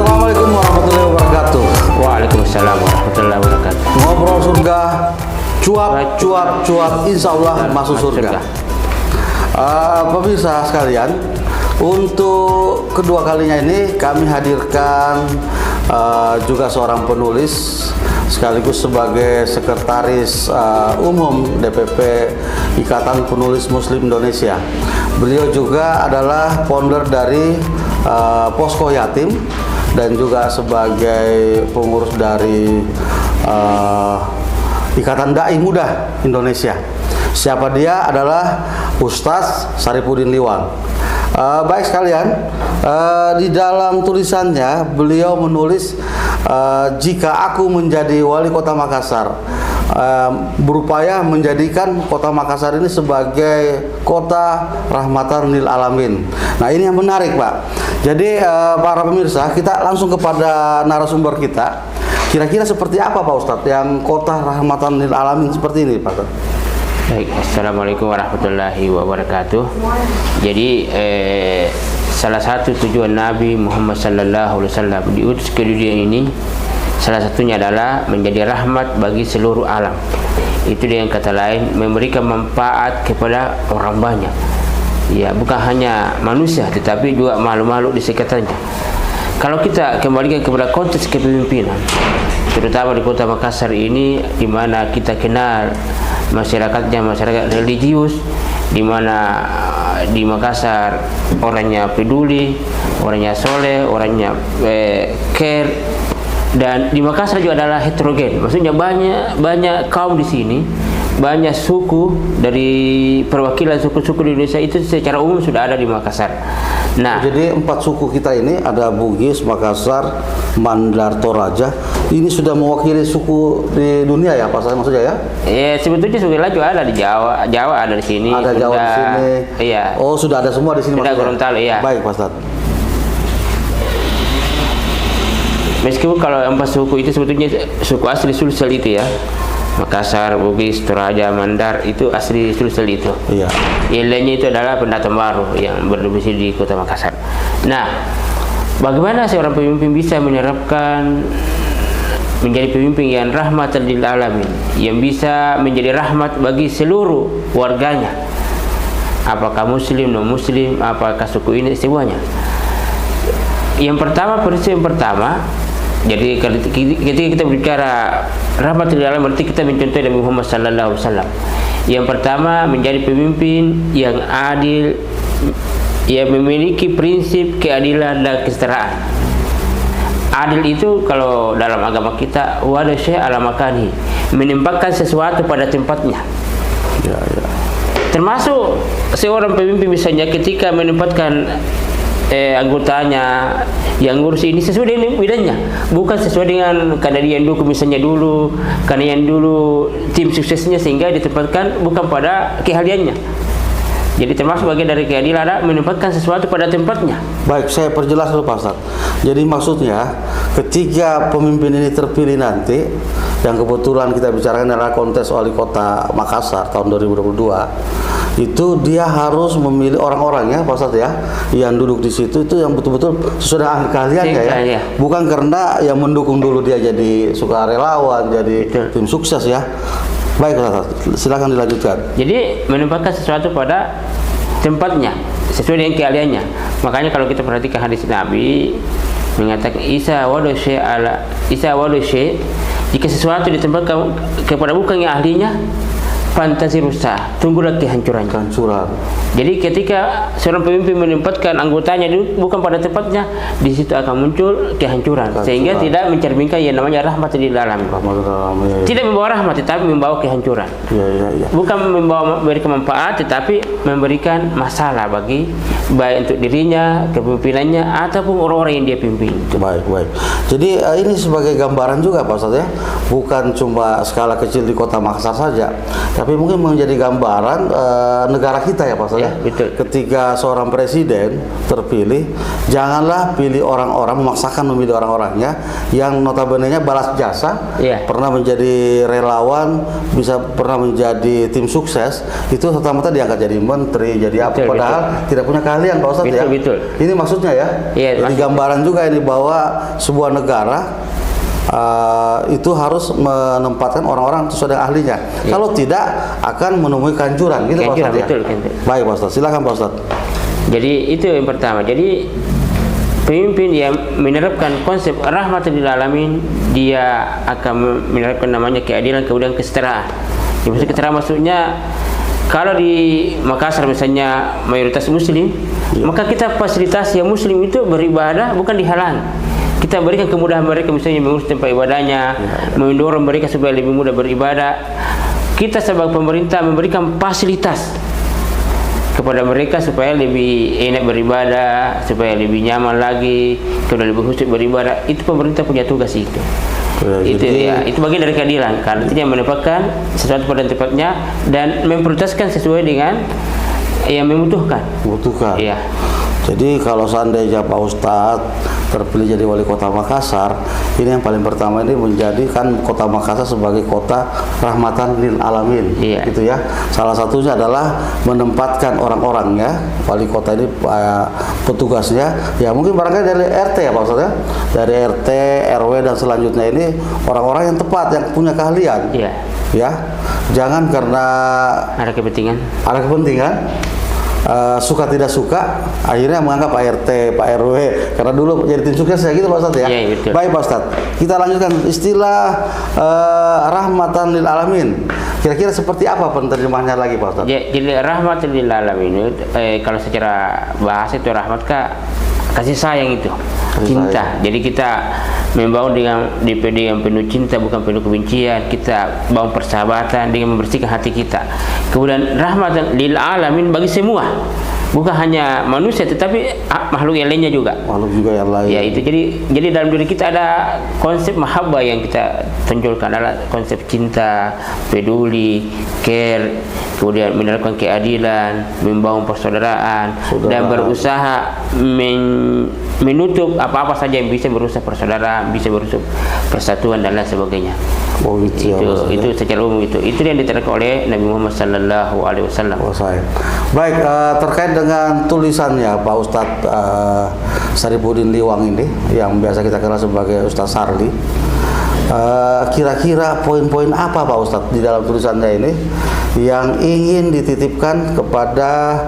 Assalamualaikum warahmatullahi wabarakatuh. Waalaikumsalam warahmatullahi wabarakatuh. Ngobrol surga, cuap, insya Allah masuk surga. Pemirsa sekalian, untuk kedua kalinya ini kami hadirkan juga seorang penulis sekaligus sebagai sekretaris umum DPP Ikatan Penulis Muslim Indonesia. Beliau juga adalah founder dari Posko Yatim dan juga sebagai pengurus dari Ikatan Dai Muda Indonesia. Siapa dia? Adalah Ustadz Saripudin Liwang. Baik sekalian, di dalam tulisannya beliau menulis jika aku menjadi wali kota Makassar, berupaya menjadikan kota Makassar ini sebagai kota rahmatan lil alamin. Nah, ini yang menarik, Pak. Jadi para pemirsa, kita langsung kepada narasumber kita. Kira-kira seperti apa, Pak Ustadz, yang kota rahmatan lil alamin seperti ini, Pak? Baik, assalamualaikum warahmatullahi wabarakatuh. Jadi salah satu tujuan Nabi Muhammad sallallahu alaihi wasallam diutus ke dunia ini, salah satunya adalah menjadi rahmat bagi seluruh alam. Itu dengan kata lain memberikan manfaat kepada orang banyak. Ya, bukan hanya manusia tetapi juga makhluk-makhluk di sekitarnya. Kalau kita kembalikan kepada konteks kepemimpinan, terutama di kota Makassar ini, di mana kita kenal masyarakatnya masyarakat religius, di mana di Makassar orangnya peduli, orangnya soleh, orangnya care, dan di Makassar juga adalah heterogen, maksudnya banyak kaum di sini, banyak suku dari perwakilan suku-suku di Indonesia itu secara umum sudah ada di Makassar. Nah, jadi 4 suku kita ini ada Bugis, Makassar, Mandar, Toraja. Ini sudah mewakili suku di dunia ya, Pak? Maksudnya ya? Sebetulnya suku lain juga ada di Jawa. Jawa ada di sini. Ada Jawa di sini. Iya. Oh, sudah ada semua di sini. Sudah Gorontalo, iya. Baik, Pak Ustadz. Meskipun kalau 4 suku itu sebetulnya suku asli Sulsel itu ya. Makassar, Bugis, Toraja, Mandar itu asli Sulsel itu. Iya. Yang lainnya itu adalah pendatang baru yang berdomisili di kota Makassar. Nah, bagaimana seorang pemimpin bisa menerapkan menjadi pemimpin yang rahmatan lil alamin, yang bisa menjadi rahmat bagi seluruh warganya, apakah muslim, non muslim, apakah suku ini, semuanya. Yang pertama, prinsip yang pertama, jadi ketika kita berbicara rahmatul lil alamin, berarti kita mencontoh Nabi Muhammad sallallahu alaihi wasallam. Yang pertama, menjadi pemimpin yang adil, yang memiliki prinsip keadilan dan kesetaraan. Adil itu kalau dalam agama kita wada syai' ala makani, menempatkan sesuatu pada tempatnya. Ya, ya. Termasuk seorang pemimpin misalnya ketika menempatkan anggotanya yang ngurus ini sesuai dengan bidangnya, bukan sesuai dengan karena dia yang dulu misalnya dulu, karena yang dulu tim suksesnya sehingga ditempatkan bukan pada keahliannya. Jadi termasuk bagian dari keadilan adalah menempatkan sesuatu pada tempatnya. Baik, saya perjelas dulu, Pak Ustadz. Jadi maksudnya ketika pemimpin ini terpilih nanti, yang kebetulan kita bicarakan adalah kontes wali kota Makassar tahun 2022, itu dia harus memilih orang-orangnya, Pak Ustadz ya, yang duduk di situ itu yang betul-betul sesuai dengan keahliannya ya. Bukan karena yang mendukung dulu dia jadi sukarelawan, jadi tim sukses ya. Baik, silakan dilanjutkan. Jadi menempatkan sesuatu pada tempatnya sesuai dengan keahliannya. Makanya kalau kita perhatikan hadis Nabi mengatakan Isa wadu syai', jika sesuatu ditempatkan kepada bukan yang ahlinya, fantasirusa, tunggulah kehancurannya. Jadi ketika seorang pemimpin menempatkan anggotanya bukan pada tempatnya, di situ akan muncul kehancuran. Sehingga tidak mencerminkan yang namanya rahmat lil alamin. Tidak membawa rahmat, tetapi membawa kehancuran. Bukan memberikan manfaat, tetapi memberikan masalah bagi baik untuk dirinya, kepemimpinannya, ataupun orang-orang yang dia pimpin. Baik. Jadi ini sebagai gambaran juga, Pak Ustadz ya, bukan cuma skala kecil di kota Makassar saja, Tapi mungkin menjadi gambaran negara kita ya Pak Ustadz. Ya, betul. Ketika seorang presiden terpilih, janganlah pilih orang-orang, memaksakan memilih orang-orangnya yang notabene-nya balas jasa, Ya. pernah menjadi relawan, bisa pernah menjadi tim sukses, itu serta-merta diangkat jadi menteri, jadi apa, Betul, padahal tidak punya keahlian Pak Ustadz ya. Betul. Ini maksudnya ya. Iya, Jadi gambaran juga ini bahwa sebuah negara itu harus menempatkan orang-orang sesuai dengan ahlinya. Ya. Kalau tidak akan menemui kanjuran, gitu Pak Ustadz ya. Betul. Baik Pak Ustadz, silakan Pak Ustadz. Jadi itu yang pertama. Jadi pemimpin yang menerapkan konsep rahmatan lil alamin, dia akan menerapkan namanya keadilan, kemudian kesetaraan. Maksud kesetaraan maksudnya kalau di Makassar misalnya mayoritas muslim, maka kita fasilitasi yang muslim itu beribadah bukan dihalang. Kita berikan kemudahan mereka, misalnya mengurus tempat ibadahnya, mendorong mereka supaya lebih mudah beribadah. Kita sebagai pemerintah memberikan fasilitas kepada mereka supaya lebih enak beribadah, supaya lebih nyaman lagi, kemudian lebih khusyuk beribadah. Itu pemerintah punya tugas itu. Itu bagian dari keadilan, karena artinya menempatkan sesuatu pada tempatnya dan memprioritaskan sesuai dengan yang membutuhkan. Iya. Jadi kalau seandainya Pak Ustadz terpilih jadi wali kota Makassar, ini yang paling pertama ini menjadikan kota Makassar sebagai kota rahmatan lil alamin, gitu ya. Salah satunya adalah menempatkan orang-orangnya, wali kota ini petugasnya, ya mungkin barangkali dari RT ya Pak Ustadz ya, dari RT, RW dan selanjutnya ini orang-orang yang tepat, yang punya keahlian, ya. Jangan karena ada kepentingan. Suka tidak suka akhirnya menganggap Pak RT, Pak RW karena dulu jadi tim sukses ya, gitu Pak Ustadz ya. Baik Pak Ustadz, kita lanjutkan istilah rahmatan lil alamin. Kira-kira seperti apa penerjemahnya lagi Pak Ustadz? Jadi rahmatan lil alamin kalau secara bahasa itu rahmat kasih sayang itu, cinta. Jadi kita membangun dengan DPD yang penuh cinta, bukan penuh kebencian. Kita bangun persahabatan dengan membersihkan hati kita. Kemudian rahmatan lil alamin bagi semua, bukan hanya manusia tetapi makhluk yang lainnya juga. Ya itu. Jadi dalam diri kita ada konsep mahabbah yang kita tonjolkan, adalah konsep cinta, peduli, care, kemudian menerapkan keadilan, membangun persaudaraan, dan berusaha menutup apa-apa saja yang bisa merusak persaudaraan, bisa merusak persatuan dan lain sebagainya. Itu secara umum itu yang diterangkan oleh Nabi Muhammad sallallahu alaihi wasallam. Baik, terkait dengan tulisannya Pak Ustadz Saripudin Liwang ini yang biasa kita kenal sebagai Ustadz Sarli, kira-kira poin-poin apa Pak Ustadz di dalam tulisannya ini yang ingin dititipkan kepada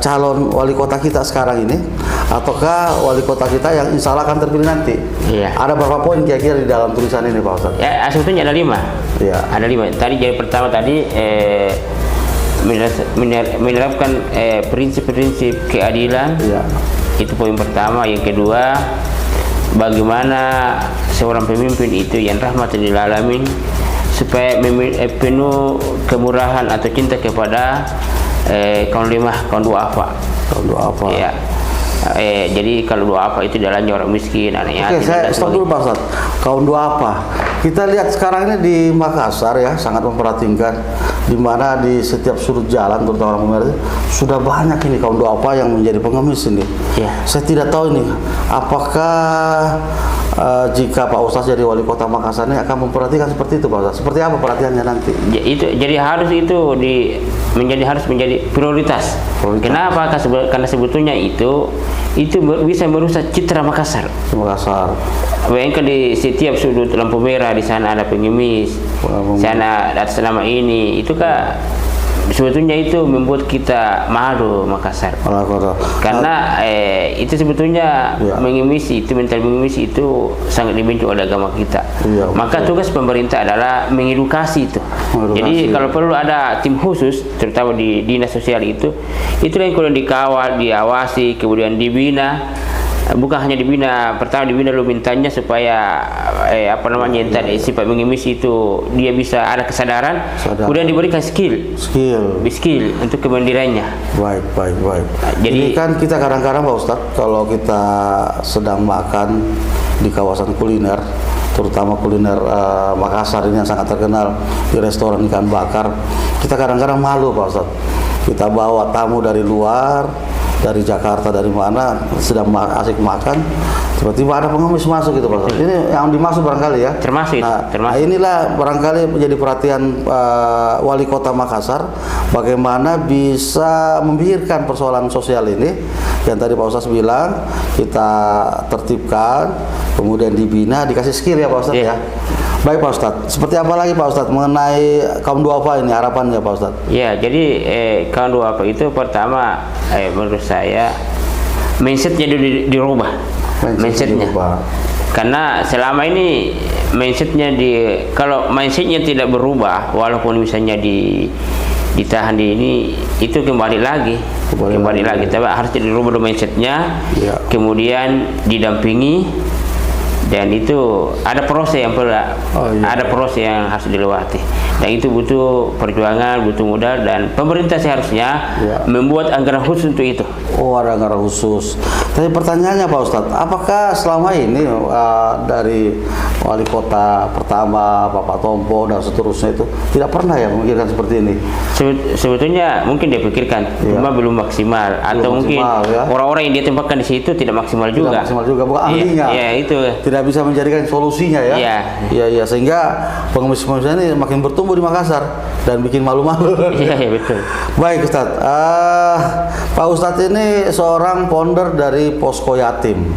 calon wali kota kita sekarang ini, ataukah wali kota kita yang insya Allah akan terpilih nanti? Ada berapa poin kira-kira di dalam tulisan ini Pak Ustadz? Ya, sebetulnya ada 5. Ada 5. Tadi jadi pertama menerapkan prinsip-prinsip keadilan. Itu poin pertama. Yang kedua, bagaimana seorang pemimpin itu yang rahmatan lil alamin supaya penuh kemurahan atau cinta kepada kaum du'afa. Ya. Jadi kalau du'afa itu dalamnya orang miskin, anak yatim. Saya stop dulu Pak Ustadz. Kaum du'afa. Kita lihat sekarang ini di Makassar ya, sangat memperhatikan di mana di setiap sudut jalan, terutama orang pemerintah, sudah banyak ini kaum du'afa yang menjadi pengemis ini. Saya tidak tahu ini apakah jika Pak Ustadz jadi wali kota Makassar ini akan memperhatikan seperti itu Pak Ustadz. Seperti apa perhatiannya nanti? Jadi harus menjadi prioritas. Kenapa? Karena sebetulnya itu bisa merusak citra Makassar. Bayangkan di setiap sudut lampu merah, di sana ada pengemis, sana atas nama ini, itu sebetulnya itu membuat kita malu Makassar. Karena itu sebetulnya mental mengemis itu sangat dibenci oleh agama kita. Maka tugas pemerintah adalah mengedukasi itu. Jadi kalau perlu ada tim khusus, terutama di dinas sosial itulah yang kemudian dikawal, diawasi, kemudian dibina bukan hanya dibina, pertama dibina lu mintanya supaya entar sifat mengemis itu dia bisa ada kesadaran, kemudian diberikan skill untuk kemandiriannya. Baik. Jadi ini kan kita kadang-kadang Pak Ustadz, kalau kita sedang makan di kawasan kuliner, terutama kuliner Makassar ini yang sangat terkenal di restoran ikan bakar, kita kadang-kadang malu Pak Ustadz. Kita bawa tamu dari luar, dari Jakarta, dari mana, sedang asik makan, tiba-tiba ada pengemis masuk gitu Pak Ustadz. Ini yang dimaksud barangkali ya. Termasuk. Nah, inilah barangkali menjadi perhatian Wali Kota Makassar, bagaimana bisa memikirkan persoalan sosial ini yang tadi Pak Ustadz bilang, kita tertibkan, kemudian dibina, dikasih skill ya Pak Ustadz ya. Baik Pak Ustadz, seperti apa lagi Pak Ustadz mengenai kaum duafa ini harapannya Pak Ustadz? Ya, jadi kaum duafa itu pertama menurut saya mindsetnya dirubah. Mindsetnya. Karena selama ini mindsetnya kalau mindsetnya tidak berubah, walaupun misalnya ditahan di ini, itu kembali lagi. Tapi harus dirubah mindsetnya, kemudian didampingi. Dan itu ada proses yang ada proses yang harus dilewati, dan itu butuh perjuangan, butuh modal, dan pemerintah seharusnya membuat anggaran khusus untuk itu. Ada anggaran khusus. Tapi pertanyaannya Pak Ustadz, apakah selama ini dari wali kota pertama Bapak Tompo dan seterusnya itu tidak pernah ya memikirkan seperti ini? Sebetulnya mungkin dia pikirkan, cuma belum maksimal, atau mungkin orang-orang yang dia tempatkan di situ tidak maksimal juga. Bukan ahlinya. Iya, itu. Tidak bisa menjadikan solusinya ya. Iya, sehingga pengemis-pengemis ini makin bertumbuh di Makassar dan bikin malu-malu. Iya, betul. Baik Ustadz, Pak Ustadz ini seorang founder dari Posko Yatim.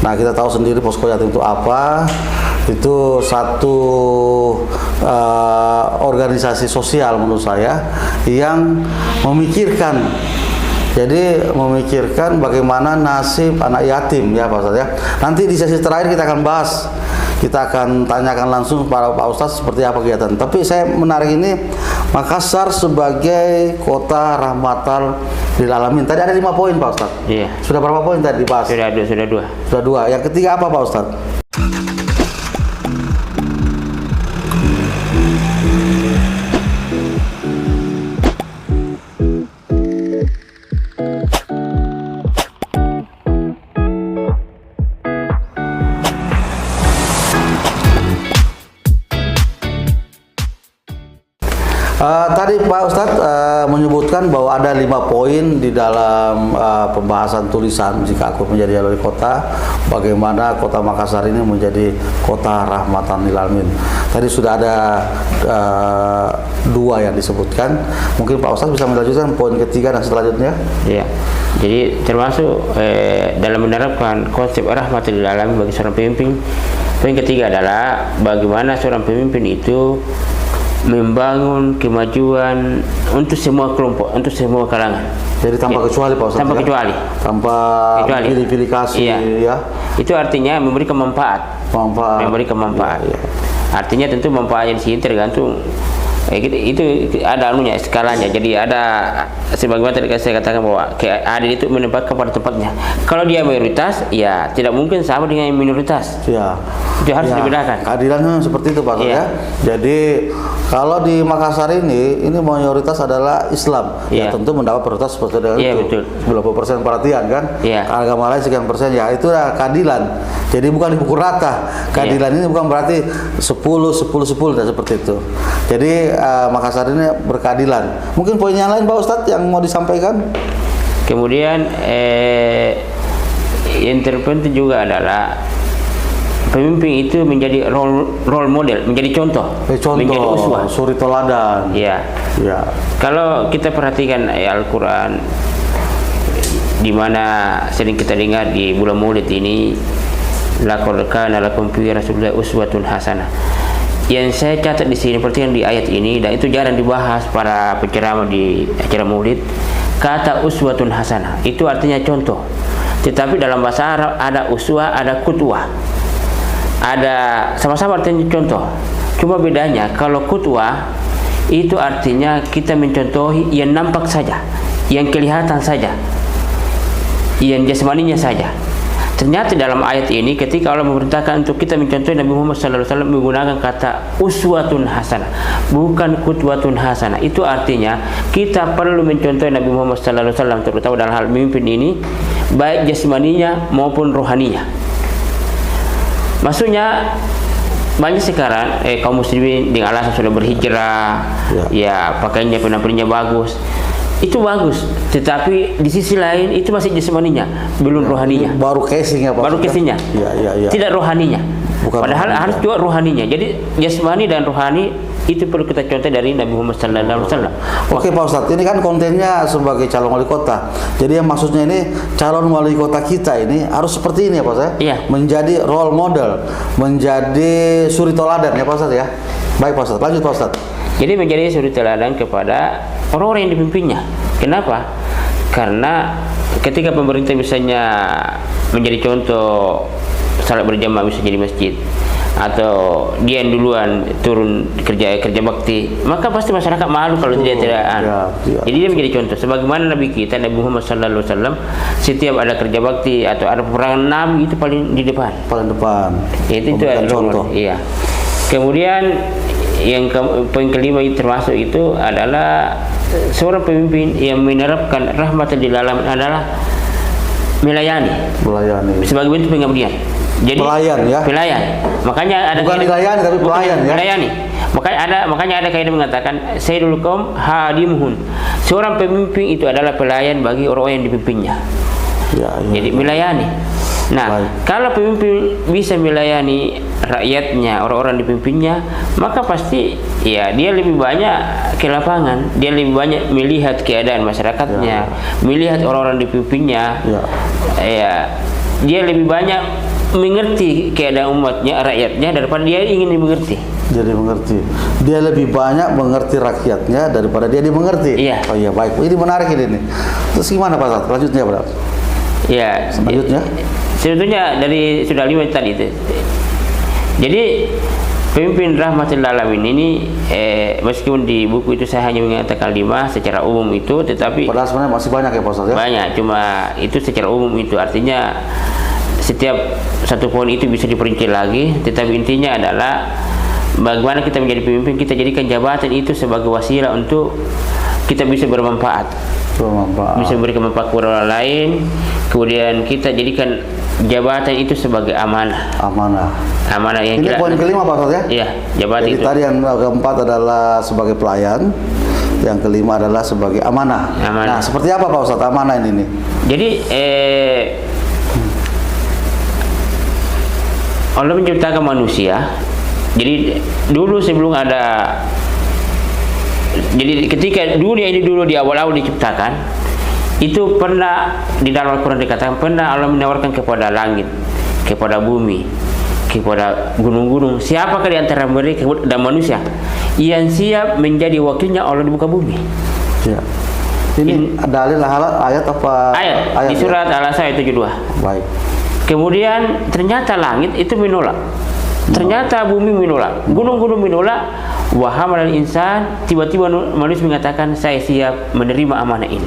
Nah, kita tahu sendiri Posko Yatim itu apa? Itu satu organisasi sosial menurut saya yang memikirkan bagaimana nasib anak yatim ya Pak Ustadz ya. Nanti di sesi terakhir kita akan bahas, kita akan tanyakan langsung kepada Pak Ustadz seperti apa kegiatan. Tapi saya menarik ini Makassar sebagai kota rahmatan lil alamin. Tadi ada 5 poin Pak Ustadz. Iya. Sudah berapa poin tadi dibahas? Sudah dua. Yang ketiga apa Pak Ustadz? Tadi Pak Ustadz menyebutkan bahwa ada 5 poin di dalam pembahasan tulisan jika aku menjadi wali kota, bagaimana kota Makassar ini menjadi kota rahmatan lil alamin. Tadi sudah ada 2 yang disebutkan. Mungkin Pak Ustadz bisa melanjutkan poin ketiga dan selanjutnya. Iya. Jadi termasuk dalam menerapkan konsep rahmatan lil alamin bagi seorang pemimpin, poin ketiga adalah bagaimana seorang pemimpin itu membangun kemajuan untuk semua kelompok, untuk semua kalangan. Jadi tanpa kecuali Pak Ustadz. Tanpa pilih-pilih kasih ya. Itu artinya memberikan manfaat. Memberikan manfaat. Ya. Artinya tentu manfaatnya di sini tergantung itu ada anunya, skalanya. Jadi ada sebagaimana tadi saya katakan bahwa adil itu menempatkan pada tempatnya. Kalau dia mayoritas, ya tidak mungkin sama dengan yang minoritas. Ya. Itu harus dibedakan. Keadilannya seperti itu Pak ya. Jadi kalau di Makassar ini mayoritas adalah Islam. Ya tentu mendapat prioritas seperti itu. Betul. 90% perhatian kan. Agama lain sekian persen, ya itulah keadilan. Jadi bukan dipukul rata. Keadilan ini bukan berarti 10 dan seperti itu. Jadi Makassar ini berkeadilan. Mungkin poin yang lain Pak Ustadz yang mau disampaikan? Kemudian yang terpenting juga adalah pemimpin itu menjadi role model, menjadi contoh, menjadi uswah, suri teladan. Ya. Kalau kita perhatikan Al-Quran, di mana sering kita dengar di bulan Maulid ini, laqad kana lakum fi rasulillahi uswatun hasanah. Yang saya catat di sini, perhatikan di ayat ini, dan itu jarang dibahas para penceramah di acara Maulid. Kata uswatun hasanah itu artinya contoh. Tetapi dalam bahasa Arab ada uswah, ada kutwah. Ada sama-sama artinya contoh. Cuma bedanya kalau kutwah itu artinya kita mencontohi yang nampak saja, yang kelihatan saja, yang jasmaninya saja. ternyata dalam ayat ini ketika Allah memerintahkan untuk kita mencontohi Nabi Muhammad SAW menggunakan kata uswatun hasanah, bukan qudwatun hasanah. Itu artinya kita perlu mencontohi Nabi Muhammad SAW terutama dalam hal memimpin ini, baik jasmaninya maupun rohaninya. Maksudnya banyak sekarang kaum muslimin dengan alasan sudah berhijrah, ya pakaiannya penampilannya bagus, itu bagus, tetapi di sisi lain itu masih jasmaninya, belum rohaninya. Baru casingnya Pak. Baru casingnya, tidak rohaninya. Bukan padahal rohaninya. harus juga rohaninya. Jadi jasmani dan rohani itu perlu kita contoh dari Nabi Muhammad SAW. Oke Pak Ustadz, ini kan kontennya sebagai calon wali kota. Jadi yang maksudnya ini calon wali kota kita ini harus seperti ini ya Pak Ustadz. Iya. Menjadi role model, menjadi suri toladan ya Pak Ustadz ya. Baik Pak Ustadz, lanjut Pak Ustadz. Jadi menjadi suri teladan kepada orang-orang yang dipimpinnya. Kenapa? Karena ketika pemerintah misalnya menjadi contoh salat berjamaah bisa jadi masjid, atau dia yang duluan turun kerja bakti, maka pasti masyarakat malu kalau dia tidak. Jadi dia menjadi contoh. Sebagaimana Nabi kita Nabi Muhammad SAW, setiap ada kerja bakti atau ada peperangan Nabi itu paling di depan. Paling depan. Itu adalah contoh. Iya. Kemudian yang poin kelima itu termasuk itu adalah seorang pemimpin yang menerapkan rahmatan di dalam adalah melayani. Sebagai bentuk pengabdian. Jadi pelayan ya. Pelayan. Makanya ada bukan dilayani tapi pelayan ya. Melayani. Makanya ada kaidah mengatakan sayyidul qaum hadimuhun. Seorang pemimpin itu adalah pelayan bagi orang-orang yang dipimpinnya. Jadi melayani. Nah, kalau pemimpin bisa melayani rakyatnya, orang-orang dipimpinnya, maka pasti ya dia lebih banyak ke lapangan, dia lebih banyak melihat keadaan masyarakatnya, melihat orang-orang dipimpinnya. Dia lebih banyak mengerti keadaan umatnya, rakyatnya daripada dia ingin dimengerti. Jadi mengerti. Dia lebih banyak mengerti rakyatnya daripada dia dimengerti. Iya. Oh iya baik. Ini menarik ini. Terus gimana Pak Ustadz? Lanjutnya Pak? Ya. Selanjutnya. Sebetulnya dari sudah 5 tadi itu. Jadi pemimpin rahmatil alamin ini meskipun di buku itu saya hanya mengatakan 5 secara umum itu, tetapi padahal sebenarnya masih banyak ya Pak Ustadz ya? Banyak, cuma itu secara umum itu artinya setiap satu poin itu bisa diperinci lagi, tetapi intinya adalah bagaimana kita menjadi pemimpin, kita jadikan jabatan itu sebagai wasilah untuk kita bisa bermanfaat. Bisa memberikan manfaat kepada orang lain. Kemudian kita jadikan jabatan itu sebagai amanah. Amanah yang ini poin kelima Pak Ustadz ya? Iya, jabatan jadi itu. Tadi yang keempat adalah sebagai pelayan, yang kelima adalah sebagai amanah. Nah, seperti apa Pak Ustadz amanah ini nih? Jadi Allah menciptakan manusia. Jadi dulu sebelum ada, jadi ketika dunia ini dulu di awal-awal diciptakan, itu pernah di dalam Al-Quran dikatakan pernah Allah menawarkan kepada langit, kepada bumi, kepada gunung-gunung, siapakah di antara mereka dan manusia yang siap menjadi wakilnya Allah di muka bumi? Ya. Ini dalil ayat apa? Ayat di surat Al-Asr ayat 72. Baik. Kemudian ternyata langit itu menolak. Ternyata bumi menolak, gunung-gunung menolak, wahamal insan, tiba-tiba manusia mengatakan saya siap menerima amanah ini.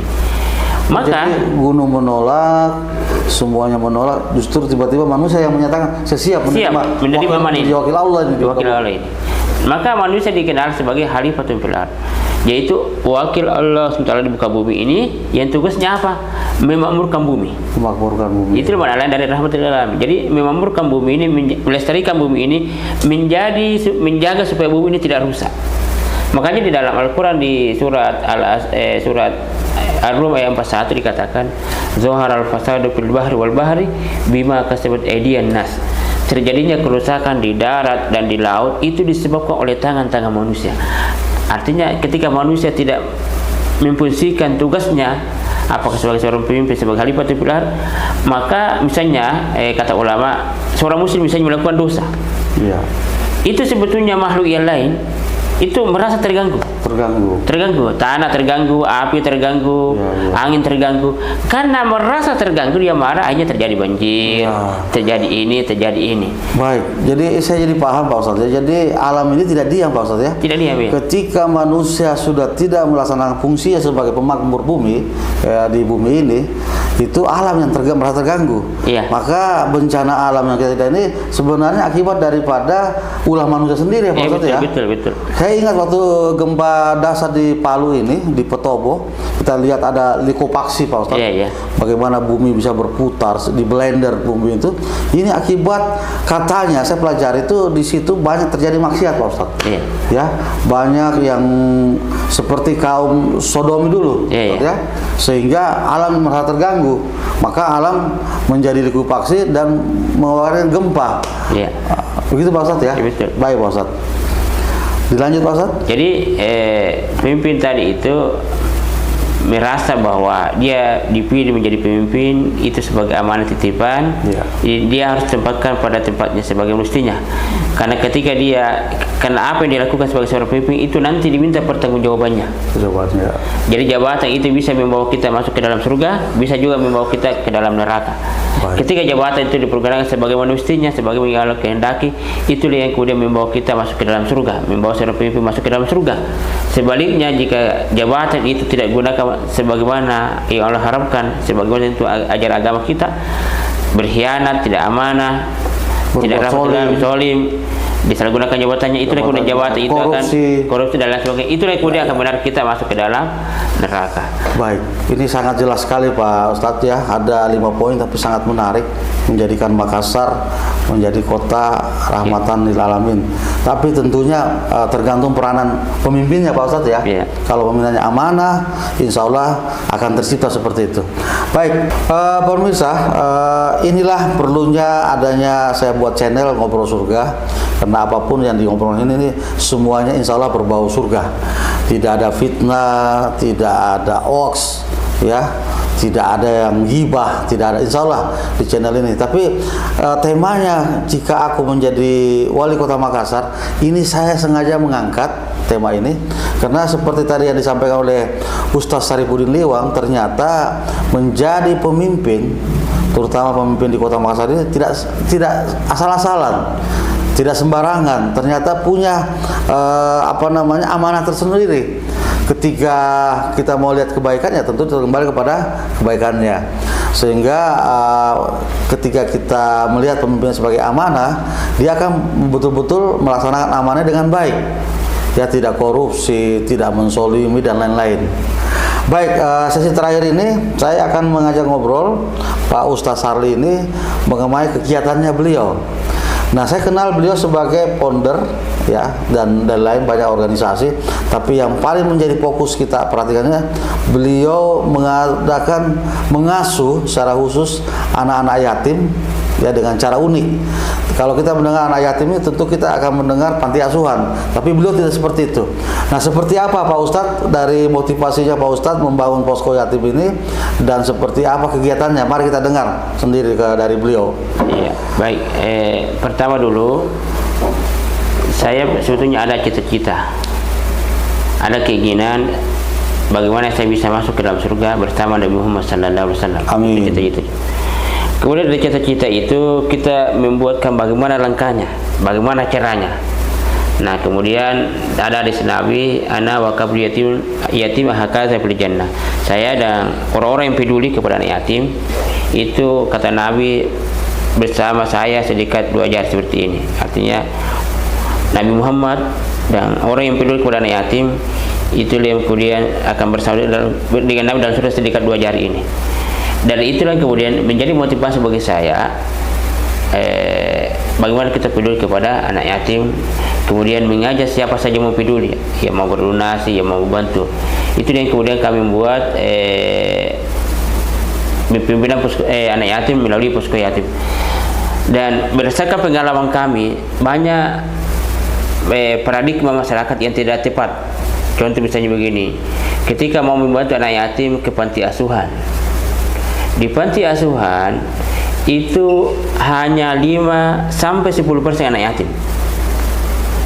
Maka jadi gunung menolak, semuanya menolak, justru tiba-tiba manusia yang menyatakan saya siap menerima amanah ini. Wakil Allah ini. Maka manusia dikenal sebagai khalifatun fil ardh, yaitu wakil Allah SWT di muka bumi ini yang tugasnya apa? Memakmurkan bumi. Itu makna lain dari rahmatul alamin. Jadi memakmurkan bumi ini, melestarikan bumi ini, menjaga supaya bumi ini tidak rusak. Makanya di dalam Al-Quran di surat Ar-Rum ayat 41 dikatakan Zoharal fasadu fil bahri wal bahri bima kasabat aydiyan nas. Terjadinya kerusakan di darat dan di laut itu disebabkan oleh tangan-tangan manusia. Artinya ketika manusia tidak memfungsikan tugasnya, apakah sebagai seorang pemimpin, sebagai khalifatul fil ardh, maka misalnya kata ulama, seorang muslim misalnya melakukan dosa, itu sebetulnya makhluk yang lain itu merasa terganggu. Tanah terganggu, api terganggu, angin terganggu. Karena merasa terganggu dia marah, akhirnya terjadi banjir, terjadi ini. Baik, jadi saya jadi paham Pak Ustadz ya. Jadi alam ini tidak diam Pak Ustadz ya. Tidak diam ya. Ketika manusia sudah tidak melaksanakan fungsinya sebagai pemakmur bumi di bumi ini, itu alam yang merasa terganggu. Iya. Maka bencana alam yang kita ini sebenarnya akibat daripada ulah manusia sendiri ya Pak Ustadz ya. Betul. Saya ingat waktu gempa dasar di Palu ini, di Petobo, kita lihat ada likopaksi Pak Ustadz. Iya. Bagaimana bumi bisa berputar, di blender bumi itu. Ini akibat, katanya saya pelajari itu di situ banyak terjadi maksiat Pak Ustadz. Iya. Ya, banyak yang seperti kaum Sodomi dulu, ya. Sehingga alam merasa terganggu. Maka alam menjadi likuifaksi dan mengeluarkan gempa. Iya. Begitu Pak Ustadz ya? Betul. Baik Pak Ustadz. Dilanjut Pak Ustadz. Jadi pemimpin tadi itu merasa bahwa dia dipilih menjadi pemimpin itu sebagai amanah titipan. Dia harus tempatkan pada tempatnya sebagai mestinya. Karena ketika karena apa yang dilakukan sebagai seorang pemimpin itu nanti diminta pertanggungjawabannya. Jadi jabatan itu bisa membawa kita masuk ke dalam surga, bisa juga membawa kita ke dalam neraka. Ketika jabatan itu dipergunakan sebagaimana mestinya, sebagaimana Allah kehendaki, itulah yang kemudian membawa kita masuk ke dalam surga, membawa seorang pemimpin masuk ke dalam surga. Sebaliknya jika jabatan itu tidak digunakan sebagaimana yang Allah harapkan, sebagaimana itu ajar agama kita, berkhianat, tidak amanah, tidak zalim, disalahgunakan jabatannya, itu kemudian jabatan itu akan korupsi dan lain sebagainya, itu kemudian akan benar kita masuk ke dalam neraka. Baik, ini sangat jelas sekali Pak Ustadz ya. Ada 5 poin tapi sangat menarik, menjadikan Makassar menjadi kota rahmatan lil alamin. Tapi tentunya tergantung peranan pemimpinnya Pak Ustadz ya. Kalau pemimpinnya amanah, insya Allah akan tercipta seperti itu. Baik, pemirsa, inilah perlunya adanya saya buat channel Ngobrol Surga. Karena apapun yang diobrolin ini semuanya insya Allah berbau surga. Tidak ada fitnah, tidak ada hoax, ya, tidak ada yang ghibah, tidak ada, insya Allah di channel ini. Tapi temanya, jika aku menjadi wali kota Makassar, ini saya sengaja mengangkat tema ini karena seperti tadi yang disampaikan oleh Ustaz Saripudin Liwang, ternyata menjadi pemimpin, terutama pemimpin di kota Makassar ini tidak asal-asalan, tidak sembarangan, ternyata punya amanah tersendiri. Ketika kita mau lihat kebaikannya, tentu kembali kepada kebaikannya. Sehingga ketika kita melihat pemimpin sebagai amanah, dia akan betul-betul melaksanakan amanah dengan baik. Ya, tidak korupsi, tidak mensolimi dan lain-lain. Baik, sesi terakhir ini saya akan mengajak ngobrol Pak Ustaz Sarli ini mengenai kegiatannya beliau. Nah, saya kenal beliau sebagai founder ya dan lain banyak organisasi, tapi yang paling menjadi fokus kita perhatikannya, beliau mengasuh secara khusus anak-anak yatim ya dengan cara unik. Kalau kita mendengar anak yatim ini tentu kita akan mendengar panti asuhan, tapi beliau tidak seperti itu. Nah, seperti apa Pak Ustadz dari motivasinya Pak Ustadz membangun posko yatim ini dan seperti apa kegiatannya? Mari kita dengar sendiri dari beliau. Iya, baik. Pertama dulu, saya sebetulnya ada cita-cita, ada keinginan bagaimana saya bisa masuk ke dalam surga bersama Nabi Muhammad SAW. Amin. Cita-cita. Kemudian dari cita-cita itu kita membuatkan bagaimana langkahnya, bagaimana caranya. Nah, kemudian ada hadis Nabi, ana wa qabl yatim hakaza fil jannah. Saya dan orang-orang yang peduli kepada anak yatim itu kata Nabi bersama saya sedekat 2 jari seperti ini. Artinya Nabi Muhammad dan orang yang peduli kepada anak yatim itu yang kemudian akan bersama dengan Nabi dalam surga sedekat 2 jari ini. Dari itulah kemudian menjadi motivasi bagi saya bagaimana kita peduli kepada anak yatim, kemudian mengajak siapa saja mau peduli, yang mau berdonasi, yang mau bantu. Itu yang kemudian kami membuat pimpinan anak yatim melalui posko yatim. Dan berdasarkan pengalaman kami, banyak paradigma masyarakat yang tidak tepat. Contoh misalnya begini, ketika mau membantu anak yatim ke panti asuhan, di panti asuhan itu hanya 5-10% anak yatim.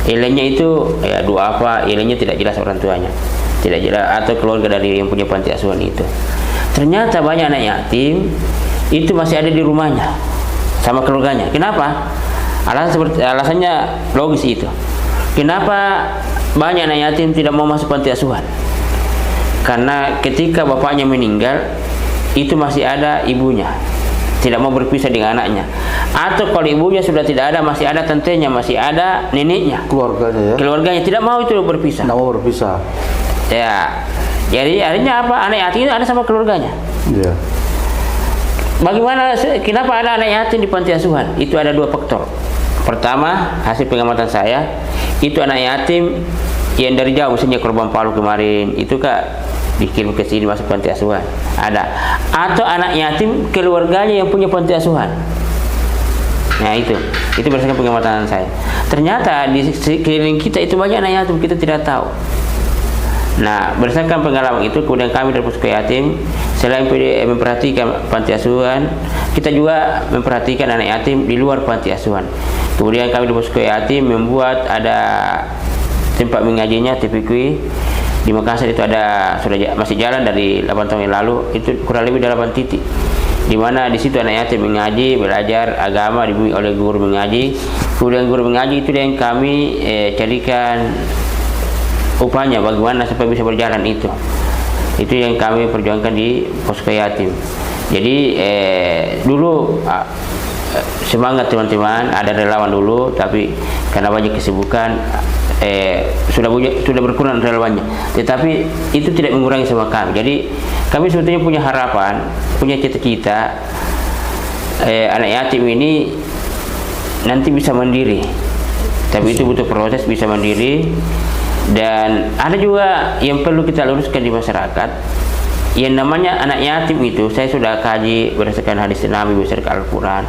Ilahnya itu ya duafa, ilahnya tidak jelas orang tuanya, tidak jelas, atau keluarga dari yang punya panti asuhan itu. Ternyata banyak anak yatim itu masih ada di rumahnya sama keluarganya. Kenapa? Alasannya logis itu. Kenapa banyak anak yatim tidak mau masuk panti asuhan? Karena ketika bapaknya meninggal, itu masih ada ibunya, tidak mau berpisah dengan anaknya. Atau kalau ibunya sudah tidak ada, masih ada tantenya, masih ada neneknya, Keluarganya ya. keluarganya tidak mau itu berpisah. Tidak mau berpisah. Ya, jadi artinya apa? Anak yatim itu ada sama keluarganya. Iya. Bagaimana? Kenapa ada anak yatim di panti asuhan? Itu ada dua faktor. Pertama, hasil pengamatan saya, itu anak yatim yang dari jauh, misalnya korban Palu kemarin, itu Kak dikirim ke sini masuk panti asuhan. Ada. Atau anak yatim keluarganya yang punya panti asuhan. Nah itu berdasarkan pengamatan saya. Ternyata di sekeliling kita itu banyak anak yatim, kita tidak tahu. Nah, berdasarkan pengalaman itu, kemudian kami dari Posko Yatim, selain memperhatikan panti asuhan, kita juga memperhatikan anak yatim di luar panti asuhan. Kemudian kami di Posko Yatim membuat ada tempat mengajinya, TPQ. Di Makassar itu ada, sudah masih jalan dari 8 tahun yang lalu, itu kurang lebih 8 titik. Di mana di situ anak yatim mengaji, belajar agama, dibimbing oleh guru mengaji. Kemudian guru mengaji itu yang kami carikan upahnya bagaimana supaya bisa berjalan itu yang kami perjuangkan di Posko Yatim. Jadi dulu semangat teman-teman, ada relawan dulu, tapi karena banyak kesibukan sudah berkurang relawannya. Tetapi itu tidak mengurangi sama kami. Jadi kami sebetulnya punya harapan, punya cita-cita anak yatim ini nanti bisa mandiri. Tapi itu butuh proses bisa mandiri. Dan ada juga yang perlu kita luruskan di masyarakat, yang namanya anak yatim itu, saya sudah kaji berdasarkan hadis Nabi, berdasarkan Al-Quran,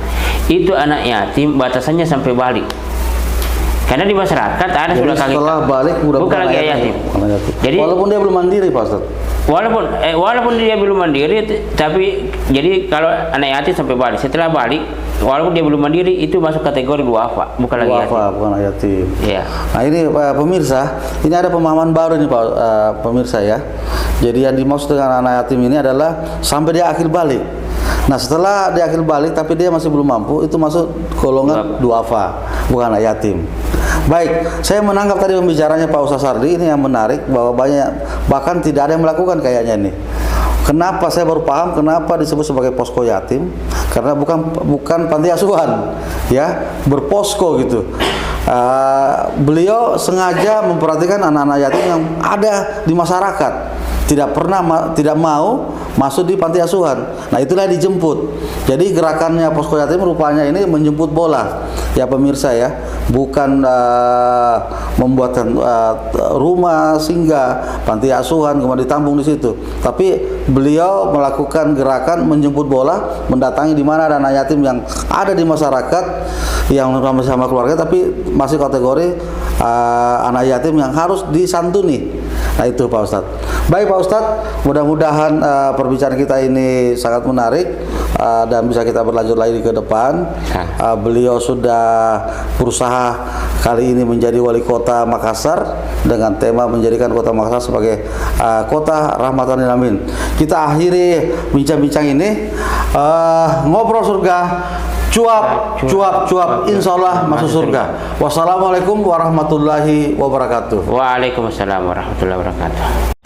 itu anak yatim batasannya sampai balik. Karena di masyarakat ada Jadi sudah kaget, setelah balik bukan lagi yatim. Jadi walaupun dia belum mandiri Pak Ustaz. Walaupun dia belum mandiri, tapi jadi kalau anak yatim sampai balik, setelah balik walaupun dia belum mandiri, itu masuk kategori duafa, bukan lagi yatim. Bukan anak yatim. Iya. Nah ini pemirsa, ini ada pemahaman baru nih Pak pemirsa ya. Jadi yang dimaksud dengan anak yatim ini adalah sampai dia akhir balik. Nah setelah dia akhir balik tapi dia masih belum mampu, itu masuk golongan duafa, bukan anak yatim. Baik, saya menangkap tadi pembicaranya Pak Ustaz Sardi ini yang menarik, bahwa bahkan tidak ada yang melakukan kayaknya nih. Kenapa saya baru paham kenapa disebut sebagai posko yatim? Karena bukan panti asuhan, ya, berposko gitu. Beliau sengaja memperhatikan anak-anak yatim yang ada di masyarakat, tidak mau masuk di panti asuhan. Nah itulah dijemput. Jadi gerakannya posko yatim rupanya ini menjemput bola, ya pemirsa ya, bukan membuatkan rumah singgah, panti asuhan kemudian ditampung di situ. Tapi beliau melakukan gerakan menjemput bola, mendatangi di mana ada anak yatim yang ada di masyarakat yang sama keluarga, tapi masih kategori anak yatim yang harus disantuni. Nah itu Pak Ustadz. Baik Pak Ustadz, mudah-mudahan perbicaraan kita ini sangat menarik dan bisa kita berlanjut lagi ke depan. Beliau sudah berusaha kali ini menjadi wali kota Makassar dengan tema menjadikan kota Makassar sebagai kota rahmatan lil alamin. Kita akhiri bincang-bincang ini, ngobrol surga, cuap, insya Allah masuk surga. Wassalamualaikum warahmatullahi wabarakatuh. Waalaikumsalam warahmatullahi wabarakatuh.